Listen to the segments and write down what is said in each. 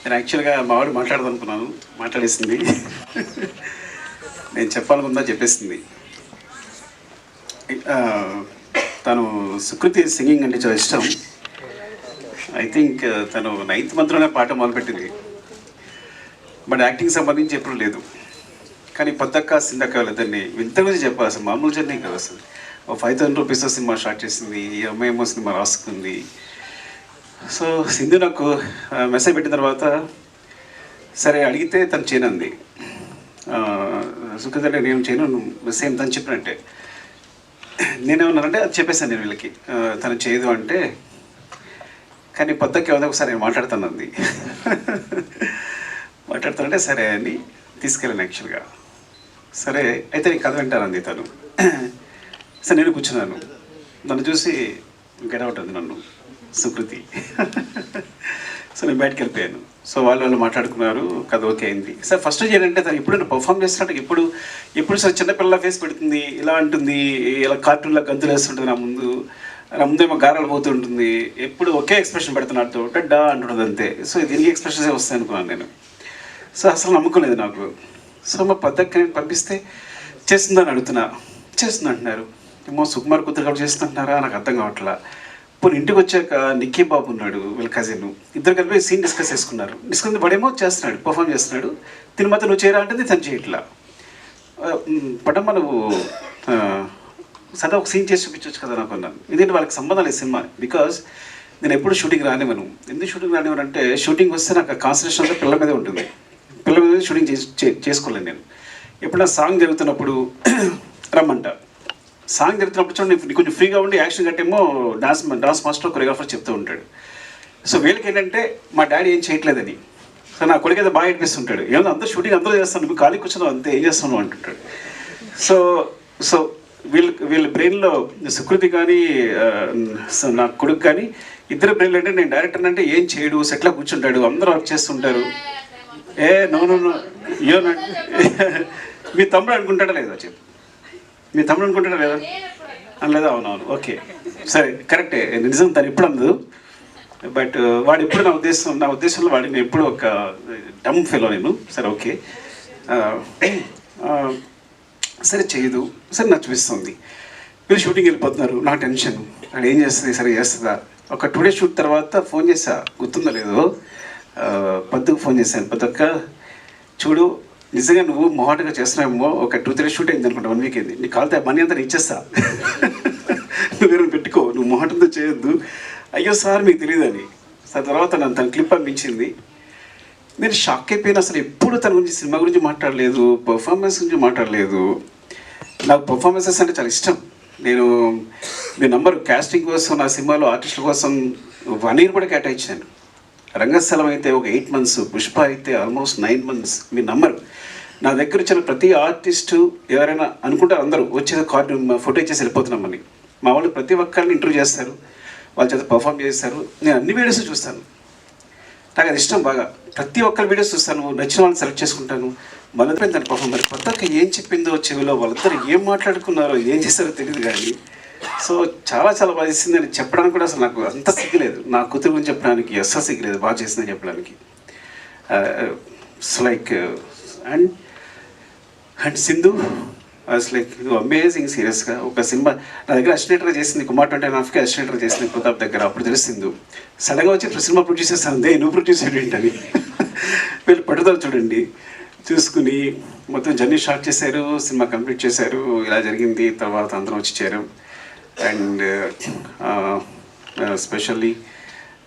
నేను యాక్చువల్గా మా వాడు మాట్లాడదనుకున్నాను, మాట్లాడేసింది. నేను చెప్పాలనుకుందా చెప్పేసింది. ఆ, తను సుకృతి సింగింగ్ అంటే చాలా ఇష్టం. ఐ థింక్ తను 9th మంత్లోనే పాట మొదలుపెట్టింది. బట్ యాక్టింగ్ సంబంధించి ఎప్పుడు లేదు. కానీ పొద్దక్క సిందక్క వాళ్ళిద్దరిని ఇంత గురించి చెప్పాలి, అసలు మామూలు జర్నీ కదా. అసలు ఓ 5,000 రూపీస్తో సినిమా స్టార్ట్ చేసింది, ఈ అమ్మాయి ఏమో సినిమా రాసుకుంది. సో సింధు నాకు మెసేజ్ పెట్టిన తర్వాత సరే అడిగితే తను చేయనంది. సుఖిత అంటే నేను చేయను, సేమ్ తను చెప్పినట్టే. నేనేమన్నానంటే అది చెప్పేశాను నేను వీళ్ళకి, తను చేయదు అంటే. కానీ పొద్దుకి ఏమన్నా ఒకసారి నేను మాట్లాడుతానంది. మాట్లాడుతానంటే సరే అని తీసుకెళ్ళాను యాక్చువల్గా. సరే అయితే నీ కథ వింటానంది తను. సరే నేను కూర్చున్నాను, నన్ను చూసి గెడవట్ ఉంది నన్ను సుకృతి. సో నేను బయటకు వెళ్ళిపోయాను. సో వాళ్ళు మాట్లాడుకున్నారు, కథ ఓకే అయింది. సార్ ఫస్ట్ ఏంటంటే తను ఎప్పుడు పర్ఫామ్ చేస్తున్నట్టు ఎప్పుడు సార్ చిన్నపిల్ల ఫేస్ పెడుతుంది, ఇలా అంటుంది, ఇలా కార్టూన్లో గంతులు వేస్తుంటుంది, నా ముందేమో గారాలు పోతుంటుంది, ఎప్పుడు ఒకే ఎక్స్ప్రెషన్ పెడుతున్నట్టు డా అంటున్నది అంతే. సో దీనికి ఎక్స్ప్రెషన్సే వస్తాయి అనుకున్నాను నేను. సో అసలు నమ్మకం లేదు నాకు. సో మా పద్ధతి పంపిస్తే చేస్తుందని అడుగుతున్నా, చేస్తుంది అంటున్నారు. ఏమో సుకుమార్ కూతురు కాబట్టి చేస్తుంటున్నారా నాకు అర్థం కావట్లా. ఇప్పుడు ఇంటికి వచ్చాక నిక్కీ బాబు ఉన్నాడు, వీళ్ళ కజిన్, ఇద్దరు కలిపి సీన్ డిస్కస్ చేసుకున్నారు. డిస్కస్ వాడేమో చేస్తున్నాడు, పర్ఫామ్ చేస్తున్నాడు. తిని మాత్రం నువ్వు చేయరా అంటే తను చేయట్లా. పటమ్మ నువ్వు సదా ఒక సీన్ చేసి చూపించవచ్చు కదా నాకు అన్నాను. ఇదేంటి వాళ్ళకి సంబంధం లేదు సినిమా, బికాజ్ నేను ఎప్పుడు షూటింగ్ రానివ్వను. ఎందుకు షూటింగ్ రానివ్వను అంటే షూటింగ్ వస్తే నాకు కాన్సన్ట్రేషన్ అంతా పిల్లల మీదే ఉంటుంది. పిల్లల మీద షూటింగ్ చేసుకోలేను నేను. ఎప్పుడైనా సాంగ్ జరుగుతున్నప్పుడు రమ్మంట, సాంగ్ జరుగుతున్నప్పుడు చూడండి కొంచెం ఫ్రీగా ఉండి యాక్షన్ కట్టేమో డాన్స్ మాస్టర్ కొరియోగ్రాఫర్ చెప్తూ ఉంటాడు. సో వీళ్ళకి ఏంటంటే మా డాడీ ఏం చేయట్లేదని. సో నా కొడుకు అయితే బాగా ఏడిపిస్తుంటాడు, ఏమన్నా అందరూ షూటింగ్ అందరూ చేస్తాను, నువ్వు ఖాళీ కూర్చున్నావు అంతే, ఏం చేస్తున్నావు అంటుంటాడు. సో సో వీళ్ళ బ్రెయిన్లో సుకృతి కానీ నా కొడుకు కానీ ఇద్దరు బ్రెయిన్లో అంటే నేను డైరెక్టర్ అంటే ఏం చేయడు, సెట్లో కూర్చుంటాడు, అందరూ వర్క్ చేస్తుంటారు. నో మీ తమ్ముడు అనుకుంటాడా లేదా చెప్పు, మీ తమ్ముడు అనుకుంటాడా లేదా లేదా? అవునవును, ఓకే సరే కరెక్టే, నిజం తను ఎప్పుడు అందదు. బట్ వాడు ఎప్పుడు నా ఉద్దేశంలో వాడిని నేను ఎప్పుడు ఒక డమ్ ఫెలో నేను. సరే ఓకే, సరే చేయదు, సరే నాకు చూపిస్తుంది. వీళ్ళు షూటింగ్ వెళ్ళిపోతున్నారు, నా టెన్షన్, వాడు ఏం చేస్తుంది, సరే చేస్తుందా. ఒక 2 days షూట్ తర్వాత ఫోన్ చేసా, గుర్తుందో లేదో, పద్దుకు ఫోన్ చేశాను. పద్దక్క చూడు, నిజంగా నువ్వు మొహాటగా చేస్తున్నావేమో, ఒక 2-3 days షూట్ అయింది అనుకుంటా, 1 week అయింది, నీ కాలితే మనీ అంతా ఇచ్చేస్తా, నువ్వు వేరే పెట్టుకో, నువ్వు మొహాటంతో చేయొద్దు. అయ్యో సార్ మీకు తెలియదని. సార్ తర్వాత నన్ను తన క్లిప్ పంపించింది. నేను షాక్ అయిపోయినా, అసలు ఎప్పుడు తన గురించి సినిమా గురించి మాట్లాడలేదు, పర్ఫార్మెన్స్ గురించి మాట్లాడలేదు. నాకు పర్ఫార్మెన్సెస్ అంటే చాలా ఇష్టం. నేను మీ నంబర్ కాస్టింగ్ కోసం నా సినిమాలో ఆర్టిస్టుల కోసం 1 year కూడా కేటాయించాను. రంగస్థలం అయితే ఒక 8 months, పుష్ప అయితే ఆల్మోస్ట్ 9 months. మీ నంబర్ నా దగ్గర వచ్చిన ప్రతి ఆర్టిస్టు ఎవరైనా అనుకుంటారు, అందరూ వచ్చేది కార్డు ఫోటో ఇచ్చేసి వెళ్ళిపోతున్నామని. మా వాళ్ళు ప్రతి ఒక్కరిని ఇంటర్వ్యూ చేస్తారు, వాళ్ళ చేత పర్ఫామ్ చేస్తారు. నేను అన్ని వీడియోస్ చూస్తాను, నాకు అది ఇష్టం బాగా. ప్రతి ఒక్కరి వీడియోస్ చూస్తాను, నచ్చిన వాళ్ళని సెలెక్ట్ చేసుకుంటాను. మళ్ళీ దాని పర్ఫామ్ మరి కొత్తగా ఏం చెప్పిందో చెవిలో, వాళ్ళిద్దరు ఏం మాట్లాడుకున్నారో ఏం చేస్తారో తెలియదు కానీ. సో చాలా చాలా బాగా చేసిందని చెప్పడానికి కూడా అసలు నాకు అంత సిగ్గులేదు. నా కూతురు గురించి చెప్పడానికి అస్సలు సిగ్గులేదు, బాగా చేసిందని చెప్పడానికి. It's like and Sindhu as like amazing. సీరియస్గా ఒక సినిమా నా దగ్గర అసిస్టెంట్గా చేసింది, కుమార్ 29.5కి అసిస్టెంట్గా చేసింది ప్రతాప్ దగ్గర. అప్పుడు తెలిసింది సడన్గా వచ్చి సినిమా ప్రొడ్యూస్ చేస్తాను, నువ్వు ప్రొడ్యూస్ ఏంటని. వీళ్ళు పట్టుదల చూడండి, చూసుకుని మొత్తం జర్నీ స్టార్ట్ చేశారు, సినిమా కంప్లీట్ చేశారు. ఇలా జరిగింది. తర్వాత అందరం వచ్చి చేరాం. అండ్ స్పెషల్లీ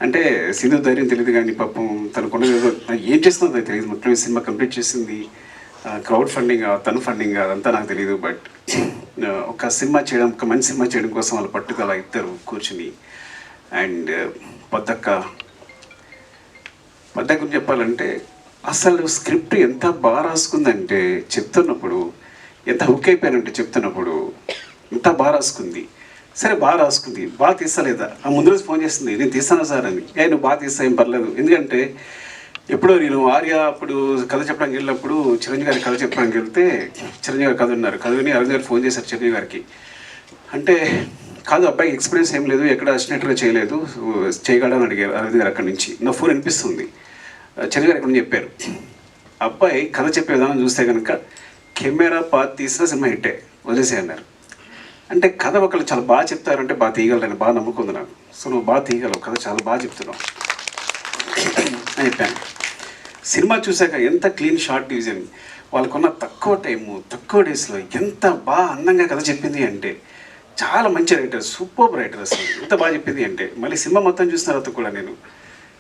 అంటే సింధు ధైర్యం తెలియదు కానీ పాపం తనకున్న ఏం చేస్తుందో నాకు తెలియదు. మొత్తం సినిమా కంప్లీట్ చేసింది. క్రౌడ్ ఫండింగ్, తను ఫండింగ్ అదంతా నాకు తెలియదు. బట్ ఒక సినిమా చేయడం, ఒక మంచి సినిమా చేయడం కోసం వాళ్ళు పట్టుదల ఇద్దరు కూర్చుని. అండ్ పద్దక్క గురించి చెప్పాలంటే అసలు స్క్రిప్ట్ ఎంత బాగా రాసుకుందంటే, చెప్తున్నప్పుడు ఎంత హుక్ అయిపోయానంటే, చెప్తున్నప్పుడు ఎంత బాగా రాసుకుంది. సరే బాగా రాసుకుంది, బాగా తీస్తలేదా? ఆ ముందు రోజు ఫోన్ చేస్తుంది, నేను తీస్తాను సార్ అని. నువ్వు బాగా తీస్తా, ఏం పర్లేదు. ఎందుకంటే ఎప్పుడో నేను ఆర్య అప్పుడు కథ చెప్పడానికి వెళ్ళినప్పుడు చిరంజీవి గారి కథ చెప్పడానికి వెళ్తే చిరంజీవి గారు కథ ఉన్నారు. కథ విని అరవింద్ గారు ఫోన్ చేశారు చిరంజీవి గారికి. అంటే కాదు అబ్బాయికి ఎక్స్పీరియన్స్ ఏం లేదు, ఎక్కడ అసిస్టెంట్గా చేయలేదు, చేయగలడని అడిగారు అరవింద్ గారు. అక్కడి నుంచి నా ఫోన్ వినిపిస్తుంది, చెల్లి గారు ఇక్కడ చెప్పారు, అబ్బాయి కథ చెప్పే విధానం చూస్తే కనుక కెమెరా పాత తీసిన సినిమా హిట్టే వదిలేసే అన్నారు. అంటే కథ ఒకళ్ళు చాలా బాగా చెప్తారంటే బాగా తీయగలరని బాగా నమ్ముకుంది నాకు. సో నువ్వు బాగా తీయగలవు, కథ చాలా బాగా చెప్తున్నావు అని చెప్పాను. సినిమా చూశాక ఎంత క్లీన్ షార్ట్ డివిజన్, వాళ్ళకున్న తక్కువ టైము తక్కువ డేస్లో ఎంత బాగా అందంగా కథ చెప్పింది అంటే చాలా మంచి రైటర్, సూపర్ రైటర్. అసలు ఎంత బాగా చెప్పింది అంటే మళ్ళీ సినిమా మొత్తం చూసిన తర్వాత కూడా నేను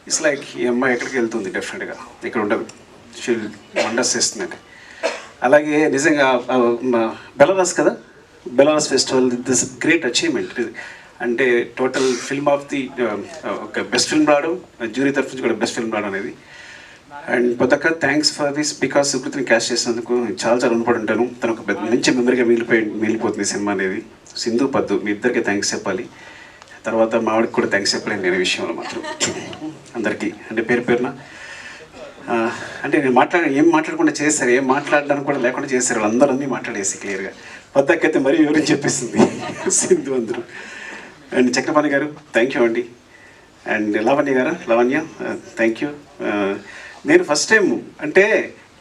ఇట్స్ లైక్ ఈ అమ్మాయి ఎక్కడికి వెళ్తుంది, డెఫినెట్గా ఇక్కడ ఉండదు, షీల్ వండర్స్ చేస్తుందండి. అలాగే నిజంగా బెలారస్ కదా, Belarus festival this great achievement. అంటే టోటల్ ఫిల్మ్ ఆఫ్ ది ఒక బెస్ట్ ఫిల్మ్ రావడం, జ్యూరీ తరఫు నుంచి కూడా బెస్ట్ ఫిల్మ్ రావడం అనేది. అండ్ పొద్దుక థ్యాంక్స్ ఫర్ దిస్ బికాస్ సుకృతిని క్యాష్ చేసినందుకు చాలా చాలా రుణపడి ఉంటాను. తను ఒక మంచి మెమరీగా మిగిలిపోతుంది సినిమా అనేది. సింధు పద్దు మీ ఇద్దరికి థ్యాంక్స్ చెప్పాలి, తర్వాత మావిడికి కూడా థ్యాంక్స్ చెప్పలేను నేను విషయంలో మాత్రం. అందరికీ అంటే పేరు పేరున అంటే నేను ఏం మాట్లాడకుండా చేశారు, ఏం మాట్లాడడానికి కూడా లేకుండా చేశారు, వాళ్ళందరూ అన్నీ మాట్లాడేసి క్లియర్గా. పద్దకైతే మరీ వివరించి చెప్పేసింది సింధు అందరూ. అండ్ చక్రపాణి గారు థ్యాంక్ యూ అండి. And Lavanya thank you. నేను ఫస్ట్ టైం అంటే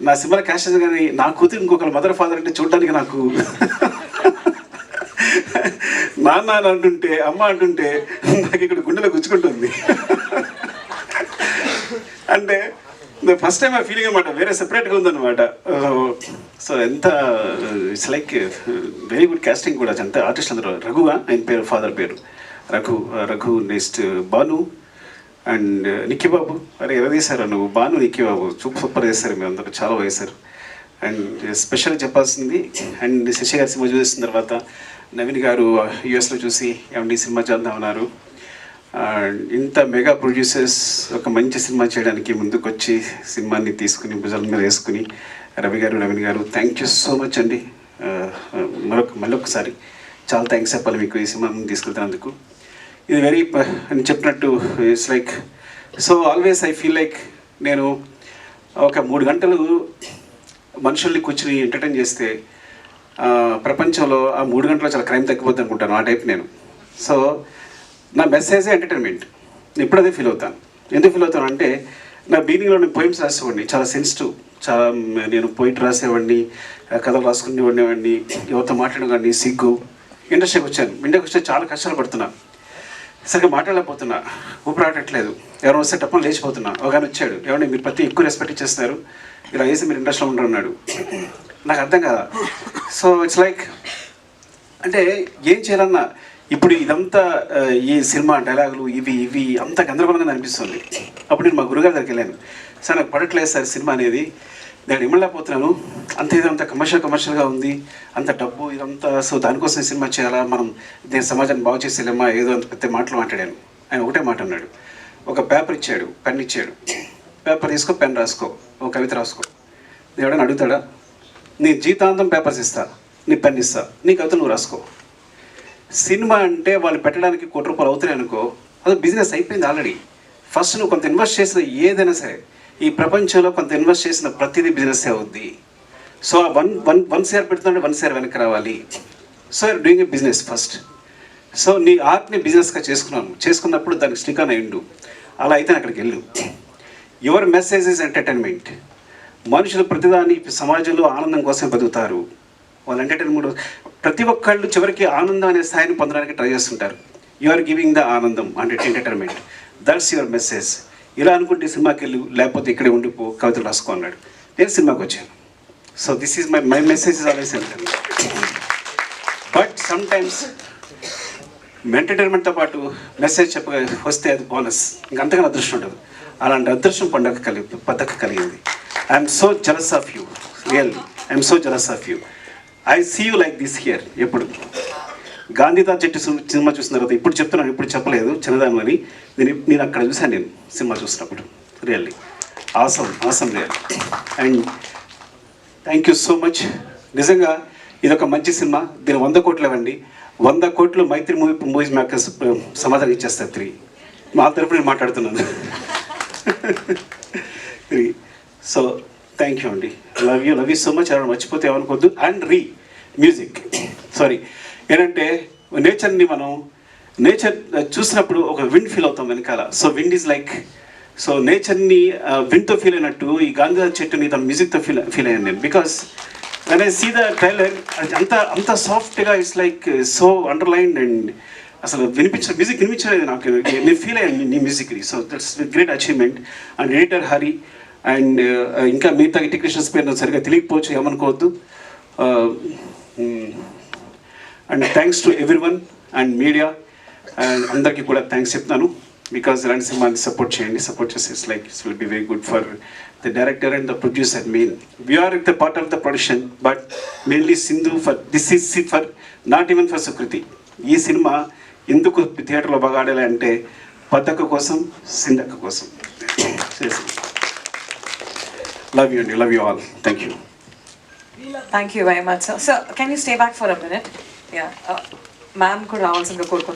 నా సినిమా క్యాష్ కానీ నా కూతురు ఇంకొకరు మదర్ ఫాదర్ అంటే చూడడానికి నాకు నాన్న అంటుంటే అమ్మ అంటుంటే నాకు ఇక్కడ గుండెలో గుచ్చుకుంటుంది. అంటే ఫస్ట్ టైం ఆ ఫీలింగ్ అనమాట, వేరే సెపరేట్గా ఉందన్నమాట. సో ఎంత it's like very good casting కూడా. అంత ఆర్టిస్ట్ అందరూ రఘుగా ఆయన పేరు, ఫాదర్ పేరు రఘు. నెక్స్ట్ భాను అండ్ నిక్కీ బాబు. అరే ఎవరు తీశారు నువ్వు, భాను నిక్కీ బాబు సూపర్ చేశారు మీరు అందరూ, చాలా వేశారు. అండ్ స్పెషల్గా చెప్పాల్సింది అండ్ శశి గారి సినిమా చూసిన తర్వాత నవీన్ గారు యూఎస్లో చూసి ఏమండి సినిమా చేద్దామన్నారు. ఇంత మెగా ప్రొడ్యూసర్స్ ఒక మంచి సినిమా చేయడానికి ముందుకు వచ్చి సినిమాని తీసుకుని భుజాల మీద వేసుకుని రవి గారు, నవీన్ గారు థ్యాంక్ యూ సో మచ్ అండి. మళ్ళొకసారి చాలా థ్యాంక్స్ చెప్పాలి మీకు ఈ సినిమా ముందు తీసుకెళ్తున్నందుకు. ఇది వెరీ అని చెప్పినట్టు it's like so always I feel like నేను ఒక 3 గంటలు మనుషుల్ని కూర్చుని ఎంటర్టైన్ చేస్తే ప్రపంచంలో ఆ 3 గంటల్లో చాలా క్రైమ్ తగ్గిపోద్ది అనుకుంటాను, ఆ టైప్ నేను. సో నా మెసేజే ఎంటర్టైన్మెంట్, నేను ఇప్పుడు అదే ఫీల్ అవుతాను. ఎందుకు ఫీల్ అవుతాను అంటే నా బిగినింగ్లో నేను పోయిమ్స్ రాసేవాడిని, చాలా సెన్సిటివ్, చాలా నేను పోయిట్ రాసేవాడిని, కథలు రాసుకునేవాడిని, ఎవరితో మాట్లాడేవాడిని, సిగ్గు. ఇండస్ట్రీకి వచ్చాను, చాలా కష్టాలు పడుతున్నా, సరిగ్గా మాట్లాడలేకపోతున్నా, ఊపిరాడట్లేదు, ఎవరైనా వస్తే తప్పని లేచిపోతున్నా. ఒక ఆయన వచ్చాడు, ఎవరైనా మీరు ప్రతి ఎక్కువ రెస్పెక్ట్ ఇచ్చేస్తున్నారు, ఇలా వేసి మీరు ఇండస్ట్రీలో ఉండరు అన్నాడు. నాకు అర్థం కదా. సో ఇట్స్ లైక్ అంటే ఏం చేయాలన్నా ఇప్పుడు ఇదంతా ఈ సినిమా డైలాగులు ఇవి అంత గందరగోళంగా అనిపిస్తుంది. అప్పుడు నేను మా గురుగారి దగ్గరికి వెళ్ళాను, సార్ నాకు పడట్లేదు సార్ సినిమా అనేది, నేను ఇమ్మలేకపోతున్నాను, ఇదంతా కమర్షియల్గా ఉంది, అంత డబ్బు ఇదంతా, సో దానికోసం సినిమా చేయాలా, మనం దేని సమాజాన్ని బాగు చేసేలేమా, ఏదో అంత పెద్ద మాటలు మాట్లాడాను. ఆయన ఒకటే మాట అన్నాడు, ఒక పేపర్ ఇచ్చాడు, పెన్ ఇచ్చాడు, పేపర్ తీసుకో, పెన్ రాసుకో, ఒక కవిత రాసుకో. ఎవడైనా అడుగుతాడా? నీ జీతాంతం పేపర్స్ ఇస్తా, నీ పెన్ ఇస్తా, నీ కవిత నువ్వు రాసుకో. సినిమా అంటే వాళ్ళు పెట్టడానికి ₹1 అవుతున్నాయి అనుకో, అది బిజినెస్ అయిపోయింది ఆల్రెడీ. ఫస్ట్ నువ్వు కొంత ఇన్వెస్ట్ చేసిన ఏదైనా సరే ఈ ప్రపంచంలో కొంత ఇన్వెస్ట్ చేసిన ప్రతిదీ బిజినెస్ అవుద్ది. సో వన్ షేర్ పెడుతుంటే 1 షేర్ వెనక్కి రావాలి. So you're doing a business first. So నీ ఆర్ట్ని బిజినెస్గా చేసుకున్నప్పుడు దానికి స్టిక్ ఆన్ అయ్యిండు. అలా అయితే అక్కడికి వెళ్ళు. Your message is entertainment. మనుషులు ప్రతిదాని సమాజంలో ఆనందం కోసం బతుకుతారు. వాళ్ళు ఎంటర్టైన్మెంట్ ప్రతి ఒక్కళ్ళు చివరికి ఆనందం అనే స్థాయిని పొందడానికి ట్రై చేస్తుంటారు. యు ఆర్ గివింగ్ ద ఆనందం అంటే ఎంటర్టైన్మెంట్. That's your message. ఇలా అనుకుంటే సినిమాకి వెళ్ళు, లేకపోతే ఇక్కడే ఉండిపో, కవితలు రాసుకో అన్నాడు. నేను సినిమాకి వచ్చాను. So this is my message is always entertainment. But sometimes ఎంటర్టైన్మెంట్తో పాటు మెసేజ్ వస్తే అది బోనస్, ఇంకంతగా అదృష్టం ఉండదు. అలాంటి అదృష్టం పద్దక కలిగింది. I'm so jealous of you, really I'm so jealous of you. I see you like this here. ఎప్పుడు గాంధీతాత చెట్టు సినిమా చూసిన తర్వాత ఇప్పుడు చెప్తున్నాను, ఇప్పుడు చెప్పలేదు చిన్నదాని అని, నేను అక్కడ చూశాను నేను సినిమా చూసినప్పుడు. Really awesome real. And thank you so much. నిజంగా ఇదొక మంచి సినిమా. దీని 100 కోట్లు ఇవ్వండి, 100 కోట్లు మైత్రి మూవీస్ మేకర్స్ సమాధానం ఇచ్చేస్తారు 3. మా తరపున నేను మాట్లాడుతున్నాను. సో థ్యాంక్ యూ అండి. Love you so much. ఎవరైనా మర్చిపోతే ఏమనుకోవద్దు. అండ్ మ్యూజిక్ సారీ ఏంటంటే నేచర్ని మనం చూసినప్పుడు ఒక విండ్ ఫీల్ అవుతాం వెనకాల. So wind is like so నేచర్ని విండ్తో ఫీల్ అయినట్టు ఈ గాంధీ చెట్టుని తన మ్యూజిక్తో ఫీల్ అయ్యాను నేను. Because when I see the trailer అంత సాఫ్ట్గా it's like so underline and అసలు మ్యూజిక్ వినిపించలేదు నాకు. నేను ఫీల్ అయ్యాను నీ మ్యూజిక్ని. So that's great achievement. And editor Hari and ఇంకా మిగతా టెక్నీషియన్స్ పేరు నాకు సరిగ్గా తెలియకపోవచ్చు, ఏమనుకోవద్దు. And thanks to everyone and media and అందరికీ కూడా థ్యాంక్స్ చెప్తాను. బికాజ్ ఇలాంటి సినిమాని సపోర్ట్ చేయండి. సపోర్ట్ చేస్తే it's like it's will be very good for the director and the producer. Main we are the part of the production, but mainly Sindhu for this is for not even for Sukriti. ఈ సినిమా ఎందుకు థియేటర్లో బాగా ఆడాలి అంటే పద్దక్క కోసం, సింధక్క కోసం చేసి. లవ్ యూ అండి, love you all. Thank you. Thank you very much, sir. Sir, can you stay back for a minute? Yeah. Ma'am could also go.